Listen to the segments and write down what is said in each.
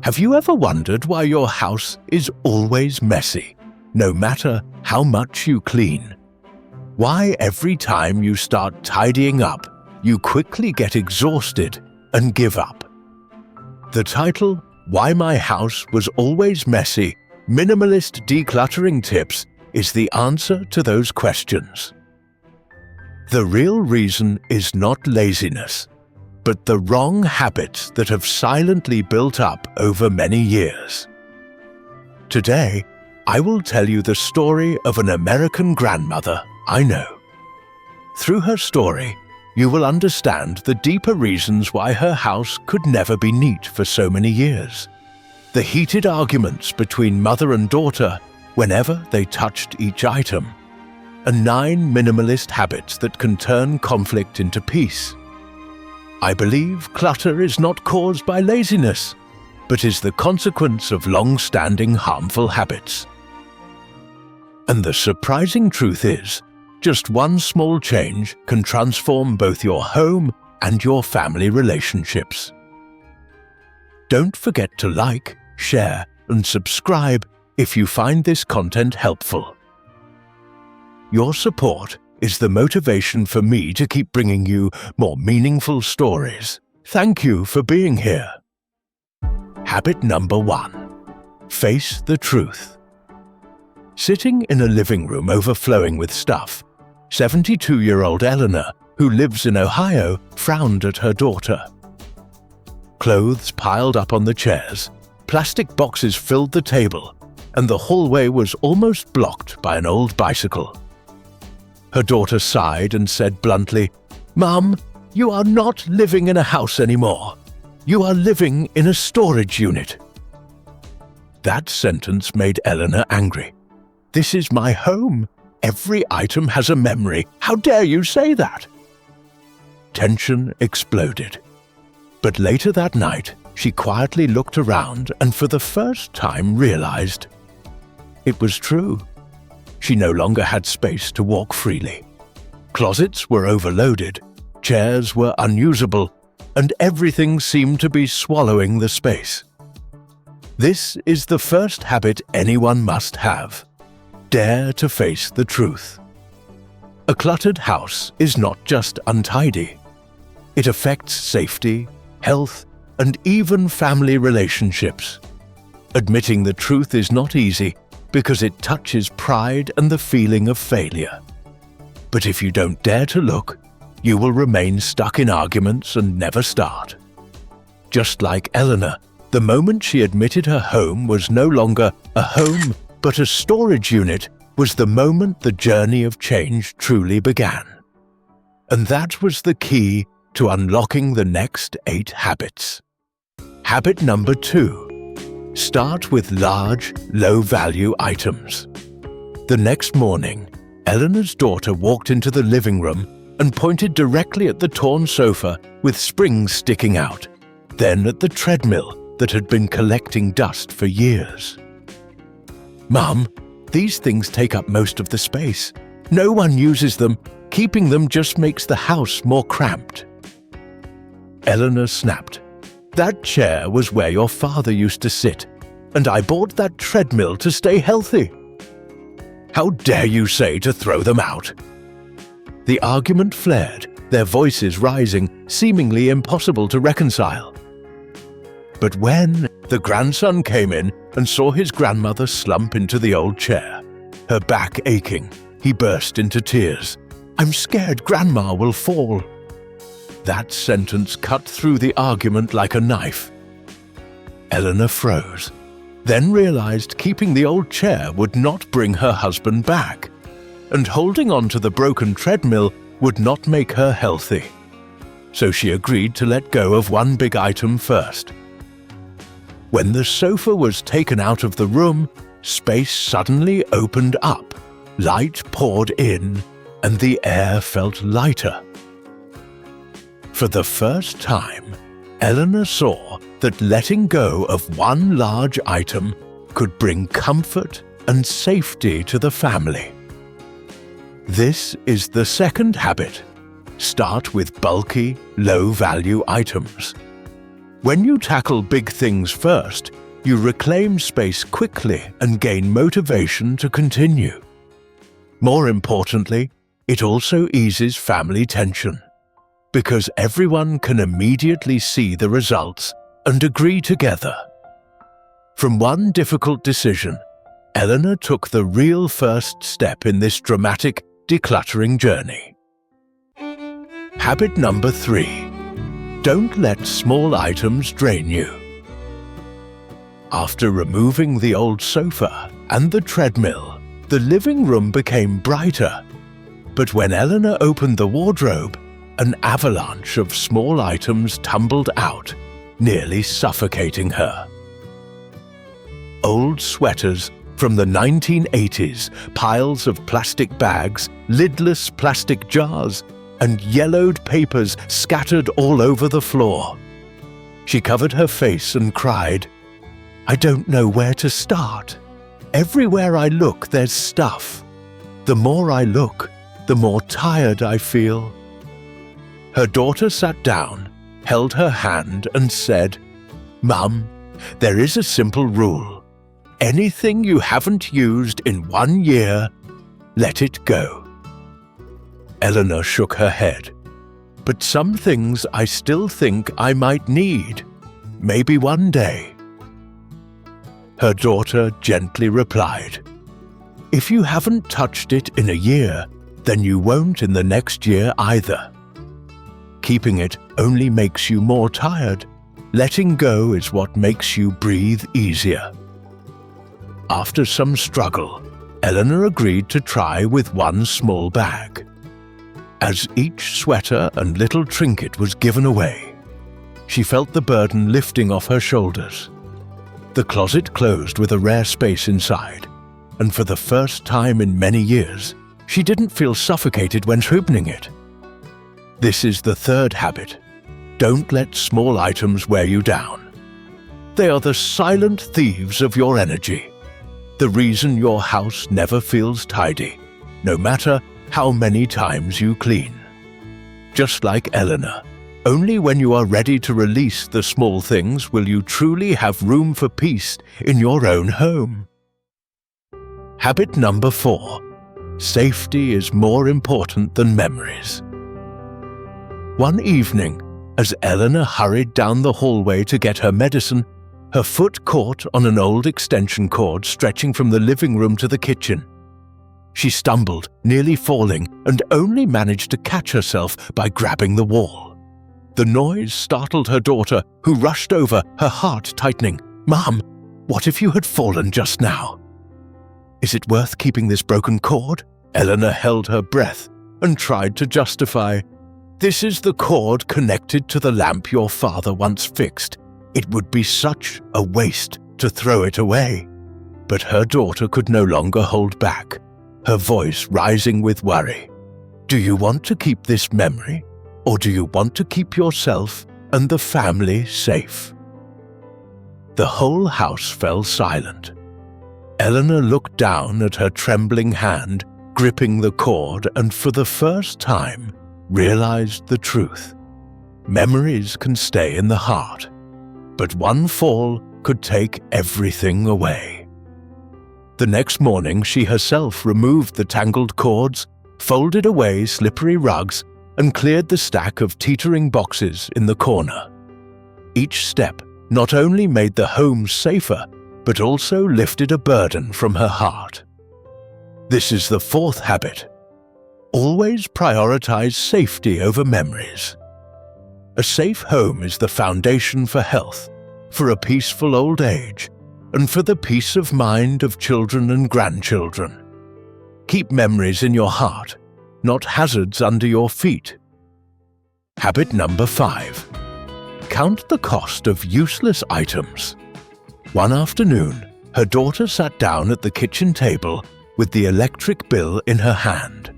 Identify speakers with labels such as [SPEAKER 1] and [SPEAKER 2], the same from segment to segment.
[SPEAKER 1] Have you ever wondered why your house is always messy, no matter how much you clean? Why every time you start tidying up, you quickly get exhausted and give up? The title, Why My House Was Always Messy, Minimalist Decluttering Tips, is the answer to those questions. The real reason is not laziness, but the wrong habits that have silently built up over many years. Today, I will tell you the story of an American grandmother I know. Through her story, you will understand the deeper reasons why her house could never be neat for so many years. The heated arguments between mother and daughter whenever they touched each item, and 9 minimalist habits that can turn conflict into peace. I believe clutter is not caused by laziness, but is the consequence of long-standing harmful habits. And the surprising truth is, just one small change can transform both your home and your family relationships. Don't forget to like, share, and subscribe if you find this content helpful. Your support is the motivation for me to keep bringing you more meaningful stories. Thank you for being here. Habit number 1. Face the truth. Sitting in a living room overflowing with stuff, 72-year-old Eleanor, who lives in Ohio, frowned at her daughter. Clothes piled up on the chairs, plastic boxes filled the table, and the hallway was almost blocked by an old bicycle. Her daughter sighed and said bluntly, "Mom, you are not living in a house anymore. You are living in a storage unit." That sentence made Eleanor angry. "This is my home. Every item has a memory. How dare you say that?" Tension exploded. But later that night, she quietly looked around and for the first time realized it was true. She no longer had space to walk freely. Closets were overloaded, chairs were unusable, and everything seemed to be swallowing the space. This is the first habit anyone must have. Dare to face the truth. A cluttered house is not just untidy. It affects safety, health, and even family relationships. Admitting the truth is not easy because it touches pride and the feeling of failure. But if you don't dare to look, you will remain stuck in arguments and never start. Just like Eleanor, the moment she admitted her home was no longer a home but a storage unit was the moment the journey of change truly began. And that was the key to unlocking the next 8 habits. Habit number 2. Start with large, low-value items. The next morning, Eleanor's daughter walked into the living room and pointed directly at the torn sofa with springs sticking out, then at the treadmill that had been collecting dust for years. "Mum, these things take up most of the space. No one uses them. Keeping them just makes the house more cramped." Eleanor snapped. "That chair was where your father used to sit, and I bought that treadmill to stay healthy. How dare you say to throw them out?" The argument flared, their voices rising, seemingly impossible to reconcile. But when the grandson came in and saw his grandmother slump into the old chair, her back aching, he burst into tears. "I'm scared Grandma will fall." That sentence cut through the argument like a knife. Eleanor froze, then realized keeping the old chair would not bring her husband back, and holding on to the broken treadmill would not make her healthy. So she agreed to let go of one big item first. When the sofa was taken out of the room, space suddenly opened up, light poured in, and the air felt lighter. For the first time, Eleanor saw that letting go of one large item could bring comfort and safety to the family. This is the second habit. Start with bulky, low-value items. When you tackle big things first, you reclaim space quickly and gain motivation to continue. More importantly, it also eases family tension, because everyone can immediately see the results and agree together. From one difficult decision, Eleanor took the real first step in this dramatic decluttering journey. Habit number 3. Don't let small items drain you. After removing the old sofa and the treadmill, the living room became brighter. But when Eleanor opened the wardrobe, an avalanche of small items tumbled out, nearly suffocating her. Old sweaters from the 1980s, piles of plastic bags, lidless plastic jars, and yellowed papers scattered all over the floor. She covered her face and cried, "I don't know where to start. Everywhere I look, there's stuff. The more I look, the more tired I feel." Her daughter sat down, held her hand, and said, "Mum, there is a simple rule. Anything you haven't used in 1 year, let it go." Eleanor shook her head. "But some things I still think I might need. Maybe one day." Her daughter gently replied, "If you haven't touched it in a year, then you won't in the next year either. Keeping it only makes you more tired. Letting go is what makes you breathe easier." After some struggle, Eleanor agreed to try with one small bag. As each sweater and little trinket was given away, she felt the burden lifting off her shoulders. The closet closed with a rare space inside, and for the first time in many years, she didn't feel suffocated when opening it. This is the third habit. Don't let small items wear you down. They are the silent thieves of your energy. The reason your house never feels tidy, no matter how many times you clean. Just like Eleanor, only when you are ready to release the small things will you truly have room for peace in your own home. Habit number 4. Safety is more important than memories. One evening, as Eleanor hurried down the hallway to get her medicine, her foot caught on an old extension cord stretching from the living room to the kitchen. She stumbled, nearly falling, and only managed to catch herself by grabbing the wall. The noise startled her daughter, who rushed over, her heart tightening. "Mom, what if you had fallen just now?" "Is it worth keeping this broken cord?" Eleanor held her breath and tried to justify. "This is the cord connected to the lamp your father once fixed. It would be such a waste to throw it away." But her daughter could no longer hold back, her voice rising with worry. "Do you want to keep this memory, or do you want to keep yourself and the family safe?" The whole house fell silent. Eleanor looked down at her trembling hand, gripping the cord, and for the first time realized the truth. Memories can stay in the heart, but one fall could take everything away. The next morning, she herself removed the tangled cords, folded away slippery rugs, and cleared the stack of teetering boxes in the corner. Each step not only made the home safer, but also lifted a burden from her heart. This is the fourth habit. Always prioritize safety over memories. A safe home is the foundation for health, for a peaceful old age, and for the peace of mind of children and grandchildren. Keep memories in your heart, not hazards under your feet. Habit number 5. Count the cost of useless items. One afternoon, her daughter sat down at the kitchen table with the electric bill in her hand.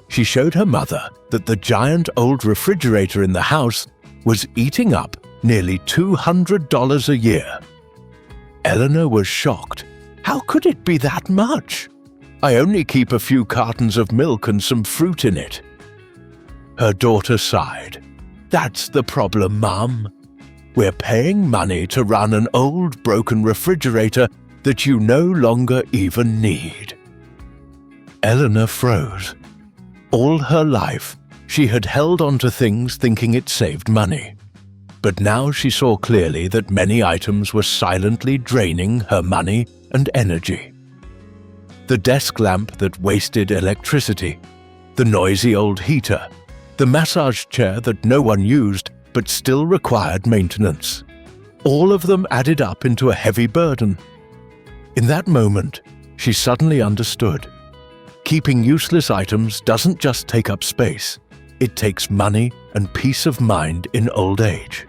[SPEAKER 1] She showed her mother that the giant old refrigerator in the house was eating up nearly $200 a year. Eleanor was shocked. "How could it be that much? I only keep a few cartons of milk and some fruit in it." Her daughter sighed. "That's the problem, Mom. we're paying money to run an old broken refrigerator that you no longer even need. Eleanor froze. All her life, she had held on to things thinking it saved money. But now she saw clearly that many items were silently draining her money and energy. The desk lamp that wasted electricity, the noisy old heater, the massage chair that no one used but still required maintenance. All of them added up into a heavy burden. In that moment, she suddenly understood. Keeping useless items doesn't just take up space, it takes money and peace of mind in old age.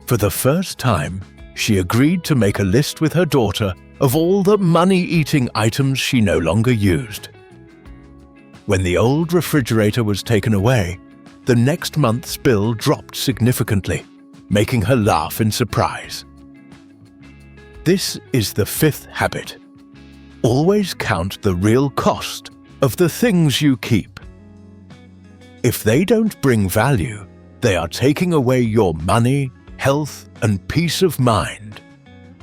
[SPEAKER 1] For the first time, she agreed to make a list with her daughter of all the money-eating items she no longer used. When the old refrigerator was taken away, the next month's bill dropped significantly, making her laugh in surprise. This is the fifth habit. Always count the real cost of the things you keep. If they don't bring value, they are taking away your money, health, and peace of mind.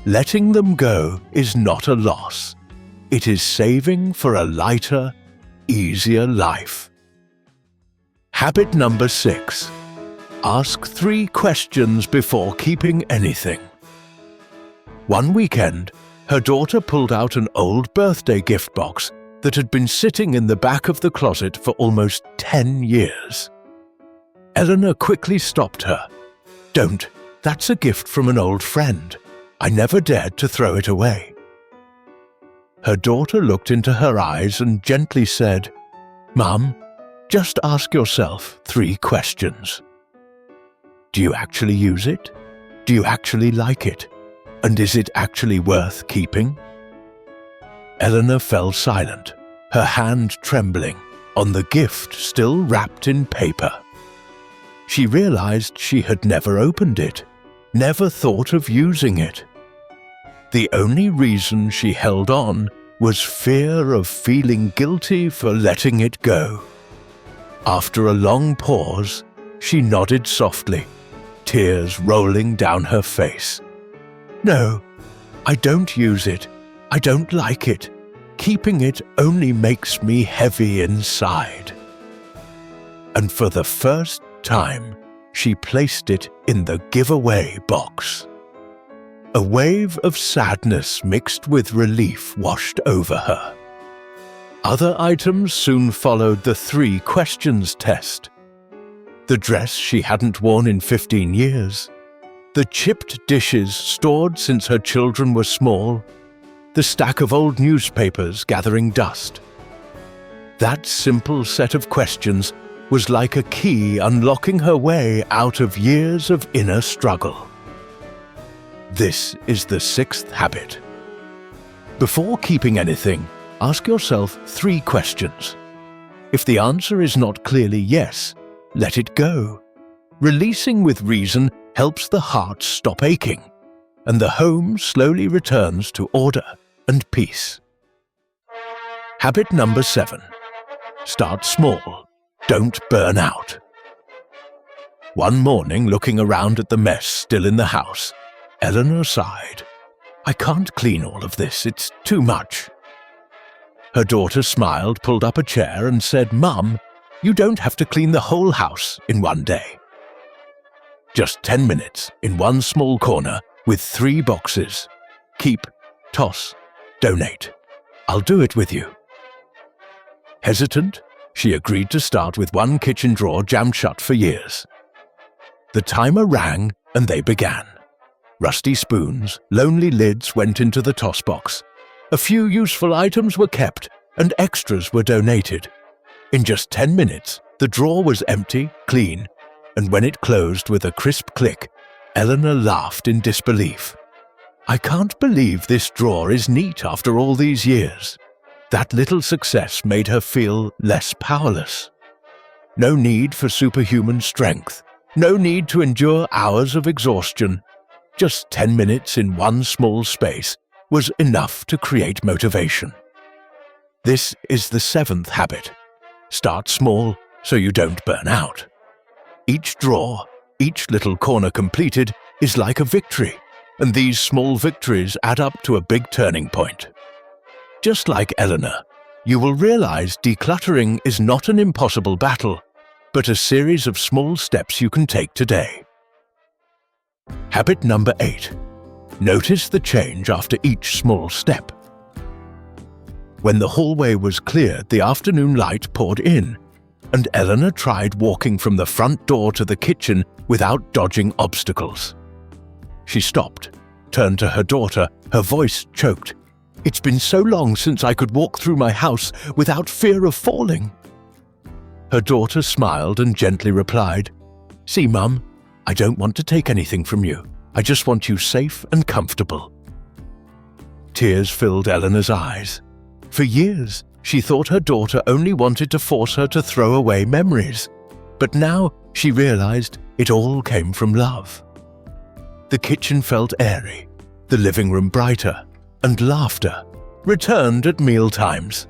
[SPEAKER 1] Letting them go is not a loss. It is saving for a lighter, easier life. Habit number 6. Ask 3 questions before keeping anything. One weekend, her daughter pulled out an old birthday gift box that had been sitting in the back of the closet for almost 10 years. Eleanor quickly stopped her. "Don't. That's a gift from an old friend. I never dared to throw it away." Her daughter looked into her eyes and gently said, "Mom, just ask yourself 3 questions. Do you actually use it? Do you actually like it? And is it actually worth keeping?" Eleanor fell silent, her hand trembling, on the gift still wrapped in paper. She realized she had never opened it, never thought of using it. The only reason she held on was fear of feeling guilty for letting it go. After a long pause, she nodded softly, tears rolling down her face. "No, I don't use it. I don't like it. Keeping it only makes me heavy inside." And for the first time, she placed it in the giveaway box. A wave of sadness mixed with relief washed over her. Other items soon followed the 3 questions test. The dress she hadn't worn in 15 years, the chipped dishes stored since her children were small, the stack of old newspapers gathering dust. That simple set of questions was like a key unlocking her way out of years of inner struggle. This is the 6th habit. Before keeping anything, ask yourself 3 questions. If the answer is not clearly yes, let it go. Releasing with reason helps the heart stop aching, and the home slowly returns to order and peace. Habit number 7. Start small. Don't burn out. One morning, looking around at the mess still in the house, Eleanor sighed. "I can't clean all of this, it's too much." Her daughter smiled, pulled up a chair and said, "Mum, you don't have to clean the whole house in one day. Just 10 minutes in one small corner with 3 boxes. Keep, toss, donate. I'll do it with you." Hesitant, she agreed to start with one kitchen drawer jammed shut for years. The timer rang and they began. Rusty spoons, lonely lids went into the toss box. A few useful items were kept and extras were donated. In just 10 minutes, the drawer was empty, clean, and when it closed with a crisp click, Eleanor laughed in disbelief. "I can't believe this drawer is neat after all these years." That little success made her feel less powerless. No need for superhuman strength, no need to endure hours of exhaustion. Just 10 minutes in one small space was enough to create motivation. This is the 7th habit. Start small so you don't burn out. Each drawer, each little corner completed, is like a victory, and these small victories add up to a big turning point. Just like Eleanor, you will realize decluttering is not an impossible battle, but a series of small steps you can take today. Habit number 8. Notice the change after each small step. When the hallway was cleared, the afternoon light poured in, and Eleanor tried walking from the front door to the kitchen without dodging obstacles. She stopped, turned to her daughter, her voice choked. "It's been so long since I could walk through my house without fear of falling." Her daughter smiled and gently replied, "See, Mum, I don't want to take anything from you. I just want you safe and comfortable." Tears filled Eleanor's eyes. For years, she thought her daughter only wanted to force her to throw away memories, but now she realized it all came from love. The kitchen felt airy, the living room brighter, and laughter returned at mealtimes.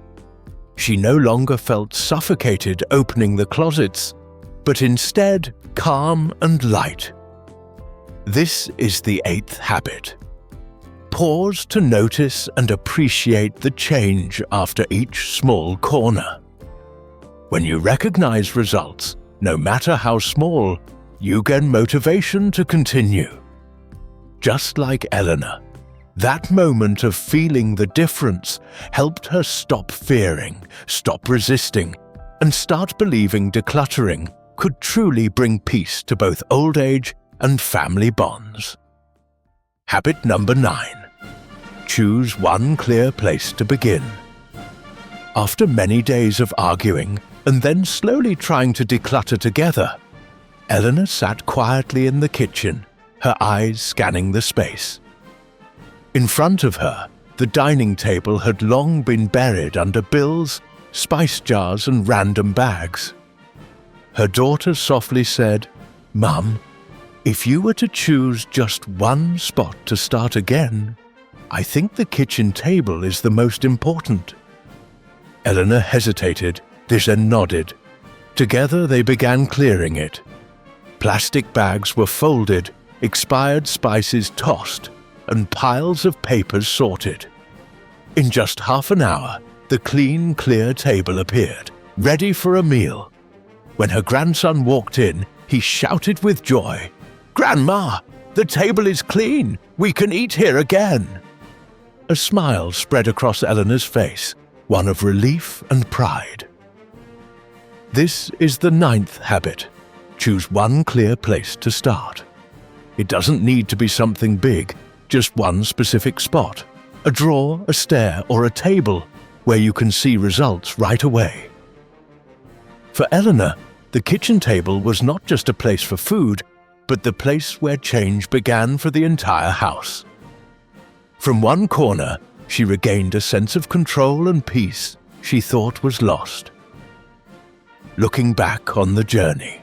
[SPEAKER 1] She no longer felt suffocated opening the closets, but instead calm and light. This is the 8th habit. Pause to notice and appreciate the change after each small corner. When you recognize results, no matter how small, you gain motivation to continue. Just like Eleanor, that moment of feeling the difference helped her stop fearing, stop resisting, and start believing decluttering could truly bring peace to both old age and family bonds. Habit number 9. Choose one clear place to begin. After many days of arguing and then slowly trying to declutter together, Eleanor sat quietly in the kitchen, her eyes scanning the space. In front of her, the dining table had long been buried under bills, spice jars, and random bags. Her daughter softly said, "Mum, if you were to choose just one spot to start again, I think the kitchen table is the most important." Eleanor hesitated, then nodded. Together they began clearing it. Plastic bags were folded, expired spices tossed, and piles of papers sorted. In just half an hour, the clean, clear table appeared, ready for a meal. When her grandson walked in, he shouted with joy, "Grandma, the table is clean! We can eat here again!" A smile spread across Eleanor's face, one of relief and pride. This is the 9th habit. Choose one clear place to start. It doesn't need to be something big, just one specific spot, a drawer, a stair, or a table where you can see results right away. For Eleanor, the kitchen table was not just a place for food, but the place where change began for the entire house. From one corner, she regained a sense of control and peace she thought was lost. Looking back on the journey.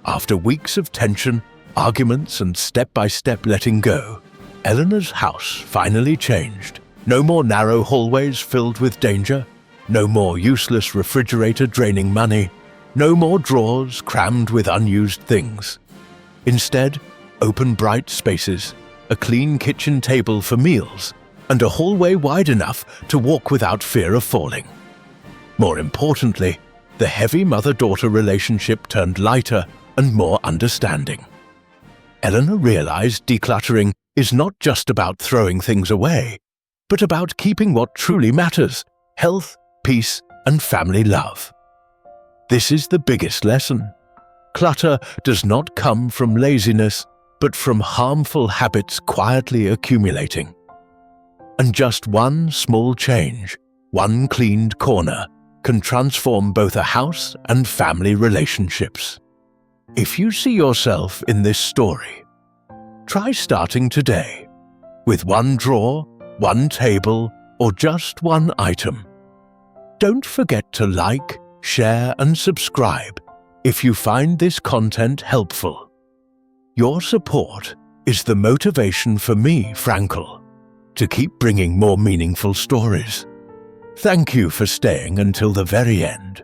[SPEAKER 1] After weeks of tension, arguments, and step-by-step letting go, Eleanor's house finally changed. No more narrow hallways filled with danger, no more useless refrigerator draining money, no more drawers crammed with unused things. Instead, open bright spaces, a clean kitchen table for meals, and a hallway wide enough to walk without fear of falling. More importantly, the heavy mother-daughter relationship turned lighter and more understanding. Eleanor realized decluttering is not just about throwing things away, but about keeping what truly matters: health, peace, and family love. This is the biggest lesson. Clutter does not come from laziness, but from harmful habits quietly accumulating. And just one small change, one cleaned corner, can transform both a house and family relationships. If you see yourself in this story, try starting today with one drawer, one table, or just one item. Don't forget to like, share, and subscribe if you find this content helpful. Your support is the motivation for me, Frankel, to keep bringing more meaningful stories. Thank you for staying until the very end.